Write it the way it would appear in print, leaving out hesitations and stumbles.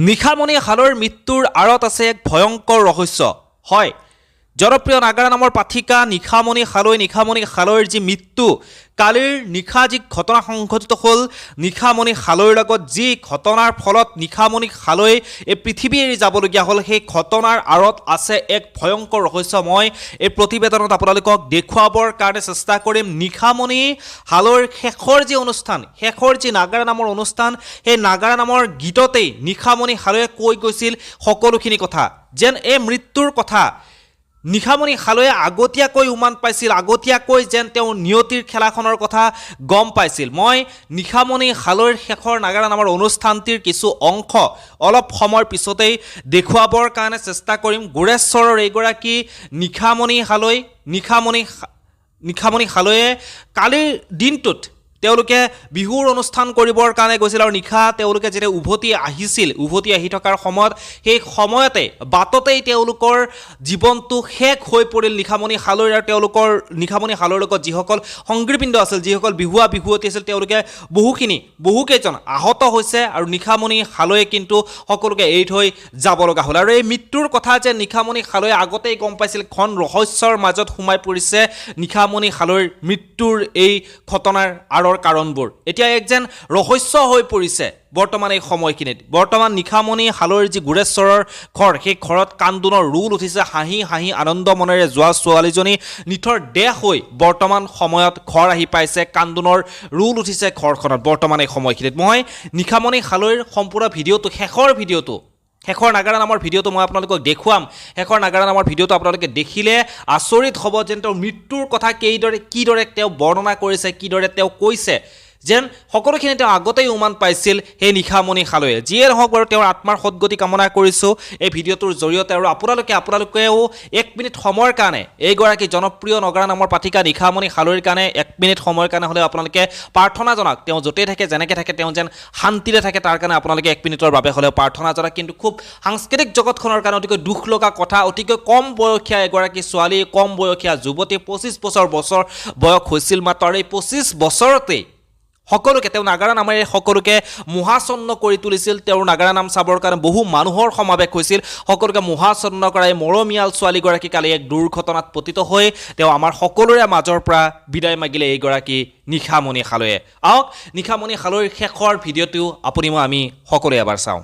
নিশামণি হালৈৰ মৃত্যুৰ আঁৰত আছে এক ভয়ংকৰ ৰহস্য। হয়, জনপ্ৰিয় নাগাৰা নামৰ পাঠিকা নিশামণি হালৈৰ যি মৃত্যু, কালিৰ নিশা যি ঘটনা সংঘটিত হ'ল নিশামণি হালৈৰ লগত, যি ঘটনাৰ ফলত নিশামণি হালৈ এই পৃথিৱী এৰি যাবলগীয়া হ'ল, সেই ঘটনাৰ আঁৰত আছে এক ভয়ংকৰ ৰহস্য। মই এই প্ৰতিবেদনত আপোনালোকক দেখুৱাবৰ কাৰণে চেষ্টা কৰিম। নিশামণি হালৈৰ শেষৰ যি অনুষ্ঠান, শেষৰ যি নাগাৰা নামৰ অনুষ্ঠান, সেই নাগাৰা নামৰ গীততেই নিশামণি হালৈয়ে কৈ গৈছিল সকলোখিনি কথা, যেন এই মৃত্যুৰ কথা নিশামণি হালৈয়ে আগতীয়াকৈ উমান পাইছিল, আগতীয়াকৈ যেন তেওঁ নিয়তিৰ খেলাখনৰ কথা গম পাইছিল। মই নিশামণি হালৈৰ শেষৰ নাগাৰা নামৰ অনুষ্ঠানটিৰ কিছু অংশ অলপ সময়ৰ পিছতেই দেখুৱাবৰ কাৰণে চেষ্টা কৰিম। গোৰেশ্বৰৰ এইগৰাকী নিশামণি হালৈয়ে কালিৰ দিনটোত তেওঁলোকে বিহুৰ অনুষ্ঠান কৰিবৰ কাৰণে গৈছিল আৰু নিশা তেওঁলোকে যেতিয়া উভতি আহি থকাৰ সময়ত, সেই সময়তে বাটতেই তেওঁলোকৰ জীৱনটো শেষ হৈ পৰিল নিশামণি হালৈৰ আৰু নিশামণি হালৈৰ লগত যিসকল সংগীবৃন্দ আছিল, যিসকল বিহুৱতী আছিল, তেওঁলোকে বহুকেইজন আহত হৈছে আৰু নিশামণি হালৈয়ে কিন্তু সকলোকে এৰি থৈ যাব লগা হ'ল। আৰু এই মৃত্যুৰ কথা যে নিশামণি হালৈয়ে আগতেই গম পাইছিল, ঘন ৰহস্যৰ মাজত সোমাই পৰিছে নিশামণি হালৈৰ মৃত্যুৰ এই ঘটনাৰ কাৰণবোৰ এতিয়া এক যেন ৰহস্য হৈ পৰিছে বৰ্তমান এই সময়খিনিত। বৰ্তমান নিশামণি হালৈৰ যি গোৰেশ্বৰৰ ঘৰ, সেই ঘৰত কান্দোনৰ ৰোল উঠিছে। হাঁহি হাঁহি আনন্দ মনেৰে যোৱা ছোৱালীজনী নিথৰ দেহ হৈ বৰ্তমান সময়ত ঘৰ আহি পাইছে। কান্দোনৰ ৰোল উঠিছে ঘৰখনত বৰ্তমান এই সময়খিনিত। মই নিশামণি হালৈৰ সম্পূৰ্ণ ভিডিঅ'টো, শেষৰ নাগাৰা নামৰ ভিডিঅ'টো মই আপোনালোকক দেখুৱাম। শেষৰ নাগাৰা নামৰ ভিডিঅ'টো আপোনালোকে দেখিলে আচৰিত হ'ব, যেন তেওঁৰ মৃত্যুৰ কথা কিদৰে তেওঁ বৰ্ণনা কৰিছে, কিদৰে তেওঁ কৈছে, যেন সকলোখিনি তেওঁ আগতেই উমান পাইছিল সেই নিশামণি হালৈয়ে। যিয়ে নহওক বাৰু, তেওঁৰ আত্মাৰ সদ্গতি কামনা কৰিছোঁ এই ভিডিঅ'টোৰ জৰিয়তে। আৰু আপোনালোকেও 1 মিনিট সময়ৰ কাৰণে এইগৰাকী জনপ্ৰিয় নাগাৰা নামৰ পাঠিকা নিশামণি হালৈৰ কাৰণে 1 মিনিট সময়ৰ কাৰণে হ'লেও আপোনালোকে প্ৰাৰ্থনা জনাওক। তেওঁ য'তেই থাকে, যেনেকৈ থাকে, তেওঁ যেন শান্তিৰে থাকে, তাৰ কাৰণে আপোনালোকে 1 মিনিটৰ বাবে হ'লেও প্ৰাৰ্থনা জনাওক। কিন্তু খুব সাংস্কৃতিক জগতখনৰ কাৰণে অতিকৈ দুখ লগা কথা, অতিকৈ কম বয়সীয়া এগৰাকী ছোৱালী, কম বয়সীয়া যুৱতী, 25 বছৰ বয়স হৈছিল মাত্ৰ। আৰু এই 25 বছৰতেই সকলোকে, তেওঁ নাগাৰা নামেৰে সকলোকে মোহাচন্ন কৰি তুলিছিল। তেওঁৰ নাগাৰা নাম চাবৰ কাৰণে বহু মানুহৰ সমাৱেশ হৈছিল। সকলোকে মোহাচন্ন কৰা এই মৰমীয়াল ছোৱালীগৰাকী কালি এক দুৰ্ঘটনাত পতিত হৈ তেওঁ আমাৰ সকলোৰে মাজৰ পৰা বিদায় মাগিলে এইগৰাকী নিশামণি হালৈয়ে। আহক নিশামণি হালৈৰ শেষৰ ভিডিঅ'টো আমি সকলোৱে এবাৰ চাওঁ।